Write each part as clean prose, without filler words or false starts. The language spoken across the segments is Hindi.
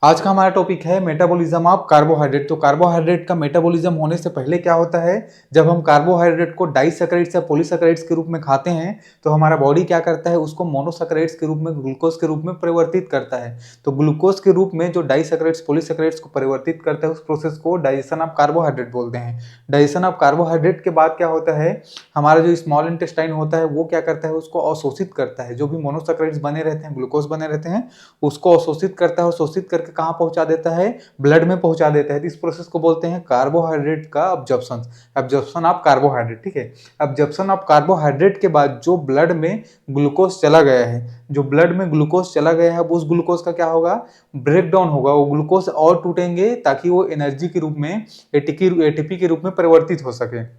आज का हमारा टॉपिक है मेटाबॉलिज्म ऑफ कार्बोहाइड्रेट। तो कार्बोहाइड्रेट का मेटाबॉलिज्म होने से पहले क्या होता है, जब हम कार्बोहाइड्रेट को डाइसैकराइड्स या पॉलीसैकराइड्स के रूप में खाते हैं तो हमारा बॉडी क्या करता है, उसको मोनोसैकराइड्स के रूप में, ग्लूकोज के रूप में परिवर्तित करता है। तो ग्लूकोज के रूप में जो डाइसैकराइड्स पॉलीसैकराइड्स को परिवर्तित करता है, उस प्रोसेस को डाइजेशन ऑफ कार्बोहाइड्रेट बोलते हैं। डाइजेशन ऑफ कार्बोहाइड्रेट के बाद क्या होता है, हमारा जो स्मॉल इंटेस्टाइन होता है वो क्या करता है, उसको अवशोषित करता है। जो भी मोनोसैकराइड्स बने रहते हैं, ग्लूकोज बने रहते हैं, उसको अवशोषित करता है और शोषित करके कहाँ पहुंचा देता है, ब्लड में पहुंचा देता है। तो इस प्रोसेस को बोलते हैं कार्बोहाइड्रेट का अब्जॉर्प्शन, अब्जॉर्प्शन ऑफ कार्बोहाइड्रेट। ठीक है, अब्जॉर्प्शन ऑफ कार्बोहाइड्रेट के बाद जो ब्लड में ग्लूकोज चला गया है, जो ब्लड में ग्लूकोज चला गया है, उस ग्लूकोज का क्या होगा, ब्रेक डाउन होगा। वो ग्लूकोज और टूटेंगे ताकि वो एनर्जी के रूप में, एटीपी के रूप में परिवर्तित हो सके,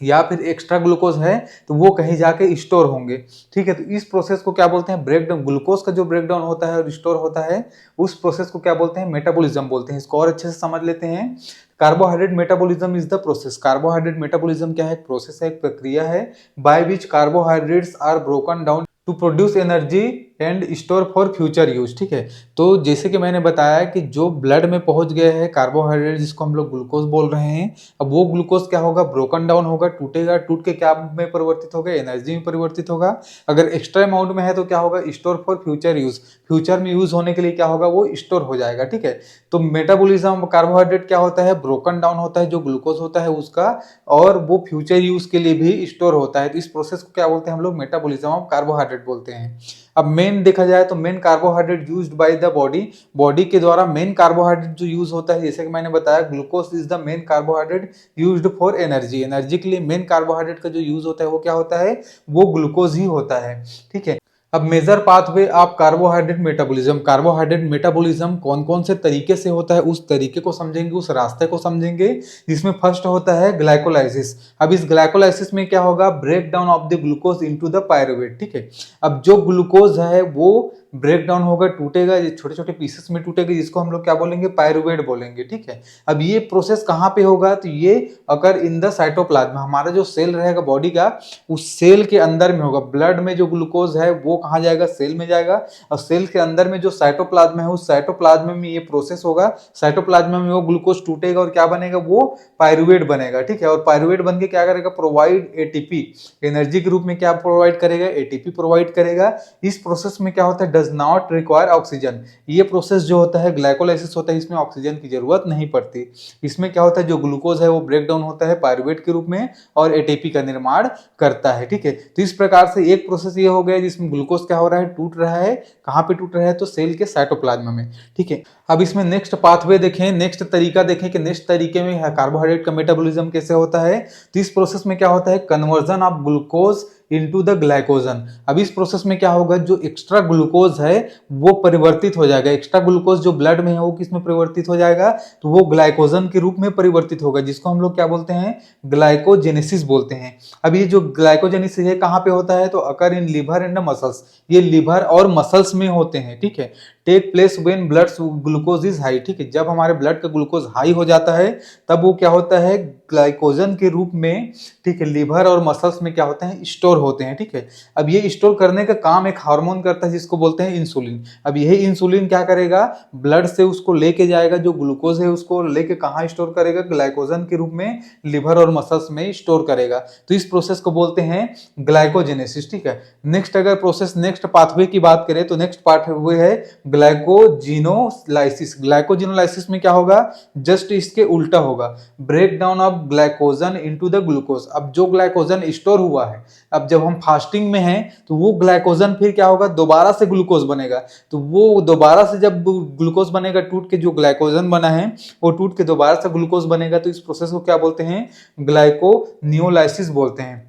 या फिर एक्स्ट्रा ग्लूकोज है तो वो कहीं जाके स्टोर होंगे। ठीक है, तो इस प्रोसेस को क्या बोलते हैं, ब्रेकडाउन। ग्लूकोज का जो ब्रेकडाउन होता है और स्टोर होता है, उस प्रोसेस को क्या बोलते हैं, मेटाबॉलिज्म बोलते हैं। इसको और अच्छे से समझ लेते हैं। Carbohydrate metabolism is the process. Carbohydrate metabolism क्या है, एक प्रोसेस है, एक प्रक्रिया है, by which carbohydrates are broken down to produce energy and store for future use. ठीक है, तो जैसे कि मैंने बताया कि जो ब्लड में पहुंच गए हैं कार्बोहाइड्रेट, जिसको हम लोग ग्लूकोज बोल रहे हैं, अब वो ग्लूकोज क्या होगा, ब्रोकन डाउन होगा, टूटेगा, टूट के क्या में परिवर्तित होगा, एनर्जी में परिवर्तित होगा। अगर एक्स्ट्रा अमाउंट में है तो क्या होगा, store for future use, future में यूज होने के लिए क्या होगा, वो स्टोर हो जाएगा। ठीक है, तो मेटाबॉलिज्म कार्बोहाइड्रेट क्या होता है, ब्रोकन डाउन होता है जो ग्लूकोज होता है उसका, और वो फ्यूचर यूज के लिए भी स्टोर होता है। तो इस प्रोसेस को क्या बोलते हैं हम लोग, मेटाबॉलिज्म ऑफ कार्बोहाइड्रेट बोलते हैं। अब मेन देखा जाए तो main carbohydrate used by the body, body के द्वारा मेन कार्बोहाइड्रेट जो यूज होता है, जैसे कि मैंने बताया, glucose is the main carbohydrate used for energy. Energy के लिए मेन कार्बोहाइड्रेट का जो यूज होता है वो क्या होता है, वो ग्लूकोज ही होता है। ठीक है, अब major pathway of carbohydrate metabolism. Carbohydrate metabolism कौन कौन से तरीके से होता है, उस तरीके को समझेंगे, उस रास्ते को समझेंगे, जिसमें फर्स्ट होता है ग्लाइकोलाइसिस। अब इस ग्लाइकोलाइसिस में क्या होगा, break down of the glucose into the pyruvate. ठीक है, अब जो ग्लूकोज है वो ब्रेक डाउन होगा, टूटेगा, ये छोटे छोटे पीसेस में टूटेगा, जिसको हम लोग क्या बोलेंगे, पायरुवेट बोलेंगे। ठीक है, अब ये प्रोसेस कहाँ पे होगा, तो ये अगर इन द साइटोप्लाज्म, हमारा जो सेल रहेगा बॉडी का, उस सेल के अंदर में होगा। ब्लड में जो ग्लूकोज है वो कहाँ जाएगा, सेल में जाएगा, और सेल के अंदर में जो साइटोप्लाज्म है, उस साइटोप्लाज्म में ये प्रोसेस होगा। साइटोप्लाज्म में वो ग्लूकोज टूटेगा और क्या बनेगा, वो पायरुवेट बनेगा। ठीक है, और पायरुवेट बन के क्या करेगा, प्रोवाइड एटीपी, एनर्जी के रूप में क्या प्रोवाइड करेगा, एटीपी प्रोवाइड करेगा। इस प्रोसेस में क्या होता है, डज नॉट रिक्वायर ऑक्सीजन। ये प्रोसेस जो होता है ग्लाइकोलाइसिस होता है, इसमें ऑक्सीजन की जरूरत नहीं पड़ती। इसमें क्या होता है, जो ग्लूकोज है वो ब्रेक डाउन होता है पायरुवेट के रूप में और एटीपी का निर्माण करता है। ठीक है, तो इस प्रकार से एक प्रोसेस ये हो गया जिसमें ग्लूकोज क्या हो रहा है, टूट रहा है। कहाँ पे टूट रहा है, तो सेल के साइटोप्लाज्म में। ठीक है, अब इसमें नेक्स्ट पाथवे देखें, नेक्स्ट तरीका देखें कि नेक्स्ट तरीके में कार्बोहाइड्रेट का मेटाबॉलिज्म कैसे होता है। तो इस प्रोसेस में क्या होता है, conversion of glucose into the glycogen. अब इस प्रोसेस में क्या होगा, जो एक्स्ट्रा ग्लूकोज है वो परिवर्तित हो जाएगा। एक्स्ट्रा ग्लूकोज जो ब्लड में है वो किस में परिवर्तित हो जाएगा, तो वो ग्लाइकोजन के रूप में परिवर्तित होगा, जिसको हम लोग क्या बोलते हैं, ग्लाइकोजेनेसिस बोलते हैं। अब ये जो ग्लाइकोजेनेसिस है कहाँ पे होता है, तो occur in liver and muscles, ये लिवर और मसल्स में होते हैं। ठीक है, take place when blood glucose is high. ठीक है, जब हमारे ब्लड का ग्लूकोज हाई हो जाता है तब वो क्या होता है, ग्लाइकोजन के रूप में, ठीक है, लिवर और मसल्स में क्या होते हैं, स्टोर होते हैं। ठीक है, अब ये स्टोर करने का काम एक हार्मोन करता है जिसको बोलते हैं इंसुलिन। अब यही इंसुलिन क्या करेगा, ब्लड से उसको लेके जाएगा, जो ग्लूकोज है उसको लेके कहाँ स्टोर करेगा, ग्लाइकोजन के रूप में लिवर और मसल्स में स्टोर करेगा। तो इस प्रोसेस को बोलते हैं ग्लाइकोजेनेसिस। ठीक है, नेक्स्ट अगर प्रोसेस, नेक्स्ट पाथवे की बात करें तो नेक्स्ट पाथवे है ग्लाइकोजिनोलाइसिस। ग्लाइकोजिनोलाइसिस में क्या होगा, जस्ट इसके उल्टा होगा, break down of glycogen into the glucose. अब जो ग्लाइकोजन स्टोर हुआ है, अब जब हम फास्टिंग में हैं तो वो ग्लाइकोजन फिर क्या होगा, दोबारा से ग्लूकोज बनेगा। तो वो दोबारा से जब ग्लूकोज बनेगा, टूट के जो ग्लाइकोजन बना है वो टूट के दोबारा से ग्लूकोज बनेगा। तो इस प्रोसेस को क्या बोलते हैं, ग्लाइकोनियोलाइसिस बोलते हैं।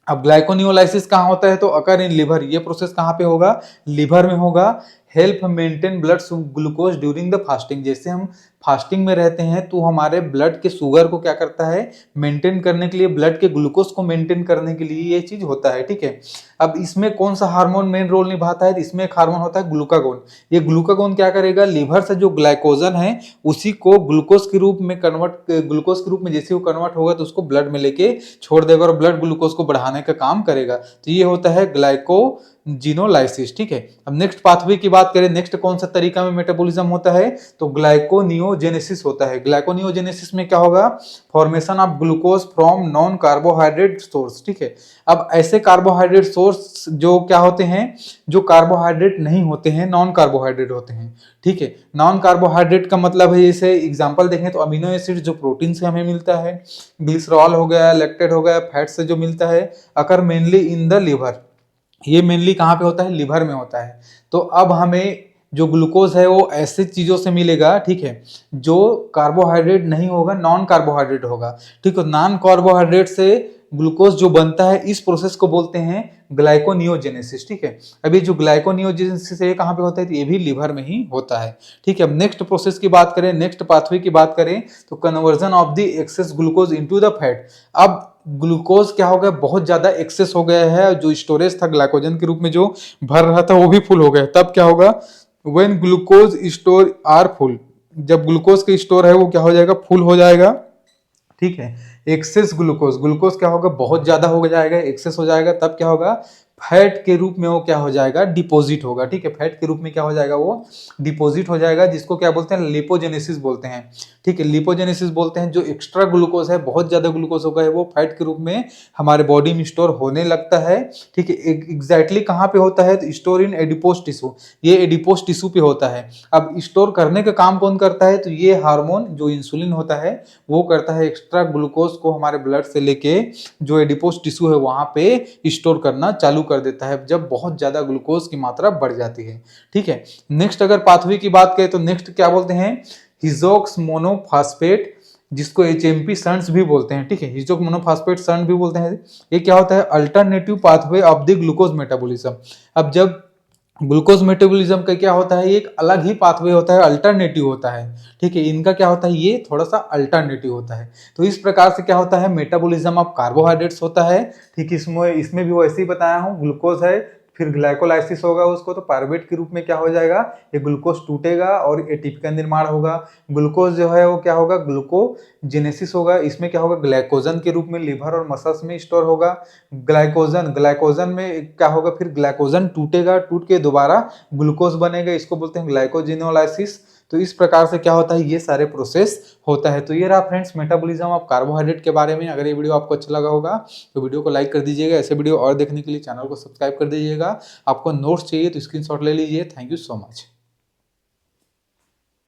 अब ग्लाइकोनियोलाइसिस कहाँ होता है, तो अकर इन लिवर। ये प्रोसेस कहाँ पे होगा, लिवर में होगा। Help maintain blood glucose during the fasting. जैसे हम फास्टिंग में रहते हैं तो हमारे ब्लड के शुगर को क्या करता है, मेंटेन करने के लिए, ब्लड के ग्लूकोज को मेंटेन करने के लिए ये चीज होता है। ठीक है, अब इसमें कौन सा हार्मोन मेन रोल निभाता है, इसमें एक हार्मोन होता है ग्लूकागोन। ये ग्लूकागोन क्या करेगा, लिवर से जो ग्लाइकोजन है उसी को ग्लूकोज के रूप में कन्वर्ट, ग्लूकोज के रूप में जैसे वो कन्वर्ट होगा तो उसको ब्लड में लेके छोड़ देगा और ब्लड ग्लूकोज को बढ़ाने का काम करेगा। तो ये होता है ग्लाइको ग्लाइकोजिनोलाइसिस। ठीक है, अब नेक्स्ट पाथवे की बात करें, नेक्स्ट कौन सा तरीका में मेटाबॉलिज्म होता है, तो ग्लाइकोनियोजेनेसिस होता है। ग्लाइकोनियोजेनेसिस में क्या होगा, formation of glucose from non carbohydrate source. ठीक है, अब ऐसे कार्बोहाइड्रेट सोर्स जो क्या होते हैं, जो कार्बोहाइड्रेट नहीं होते हैं, नॉन कार्बोहाइड्रेट होते हैं। ठीक है, नॉन कार्बोहाइड्रेट का मतलब है, जैसे एग्जांपल देखें तो अमीनो एसिड जो प्रोटीन से हमें मिलता है, ग्लिसरॉल हो गया, लैक्टेट हो गया, फैट से जो मिलता है, अकर मेनली इन द लिवर। ये मेनली कहाँ पे होता है, लिवर में होता है। तो अब हमें जो ग्लूकोज है वो ऐसे चीजों से मिलेगा, ठीक है, जो कार्बोहाइड्रेट नहीं होगा, नॉन कार्बोहाइड्रेट होगा। ठीक है, नॉन कार्बोहाइड्रेट से ग्लूकोज जो बनता है, इस प्रोसेस को बोलते हैं ग्लाइकोनियोजेनेसिस। ठीक है, अभी जो ग्लाइकोनियोजेनेसिस है कहाँ पे होता है, तो ये भी लिवर में ही होता है। ठीक है, अब नेक्स्ट प्रोसेस की बात करें, नेक्स्ट पाथवे की बात करें, तो conversion of the access glucose into the fat. अब ग्लूकोज क्या हो गया, बहुत ज्यादा एक्सेस हो गया है, जो स्टोरेज था ग्लाइकोजन के रूप में जो भर रहा था वो भी फुल हो गया। तब क्या होगा, when glucose store are full, जब ग्लूकोज के स्टोर है वो क्या हो जाएगा, फुल हो जाएगा। ठीक है, एक्सेस ग्लूकोज, ग्लूकोज क्या होगा, बहुत ज्यादा हो जाएगा, एक्सेस हो जाएगा, तब क्या होगा, फैट के रूप में वो क्या हो जाएगा, डिपोजिट होगा। ठीक है, फैट के रूप में क्या हो जाएगा, वो डिपोजिट हो जाएगा, जिसको क्या बोलते हैं, लिपोजेनेसिस बोलते हैं। ठीक है, लिपोजेनेसिस बोलते हैं, जो एक्स्ट्रा ग्लूकोज है, बहुत ज्यादा ग्लूकोज होगा है, वो फैट के रूप में हमारे बॉडी में स्टोर होने लगता है। ठीक है, एग्जैक्टली कहाँ पे होता है, तो स्टोर इन एडिपोज टिश्यू, ये एडिपोज टिश्यू पे होता है। अब स्टोर करने का काम कौन करता है, तो ये हार्मोन जो इंसुलिन होता है वो करता है, एक्स्ट्रा ग्लूकोज को हमारे ब्लड से लेके जो एडिपोज टिश्यू है वहां पे स्टोर करना चालू कर देता है, जब बहुत ज्यादा ग्लूकोज की मात्रा बढ़ जाती है। ठीक है, नेक्स्ट अगर पाथवे की बात करें तो नेक्स्ट क्या बोलते हैं, हिजोक्स मोनोफॉस्फेट, जिसको HMP शंट्स भी बोलते हैं। ठीक है, हिजोक मोनोफॉस्फेट शंट भी बोलते हैं। ये क्या होता है, alternative pathway of the glucose metabolism. अब जब ग्लूकोज मेटाबॉलिज्म का क्या होता है, एक अलग ही पाथवे होता है, अल्टरनेटिव होता है। ठीक है, इनका क्या होता है, ये थोड़ा सा अल्टरनेटिव होता है। तो इस प्रकार से क्या होता है, मेटाबॉलिज्म ऑफ कार्बोहाइड्रेट्स होता है। ठीक, इसमें भी वैसे ही बताया हूँ, ग्लूकोज है, फिर ग्लाइकोलाइसिस होगा उसको, तो पायरुवेट के रूप में क्या हो जाएगा, ये ग्लूकोज टूटेगा और एटीपी का निर्माण होगा। ग्लूकोज जो है वो क्या होगा, ग्लूकोजेनेसिस होगा, इसमें क्या होगा, ग्लाइकोजन के रूप में लिवर और मसल्स में स्टोर होगा। ग्लाइकोजन में क्या होगा, फिर ग्लाइकोजन टूटेगा, टूट के दोबारा ग्लूकोज बनेगा, इसको बोलते हैं ग्लाइकोजिनोलाइसिस। तो इस प्रकार से क्या होता है, ये सारे प्रोसेस होता है। तो ये रहा फ्रेंड्स मेटाबॉलिज्म ऑफ कार्बोहाइड्रेट के बारे में। अगर ये वीडियो आपको अच्छा लगा होगा तो वीडियो को लाइक कर दीजिएगा, ऐसे वीडियो और देखने के लिए चैनल को सब्सक्राइब कर दीजिएगा। आपको नोट्स चाहिए तो स्क्रीनशॉट ले लीजिए। Thank you so much.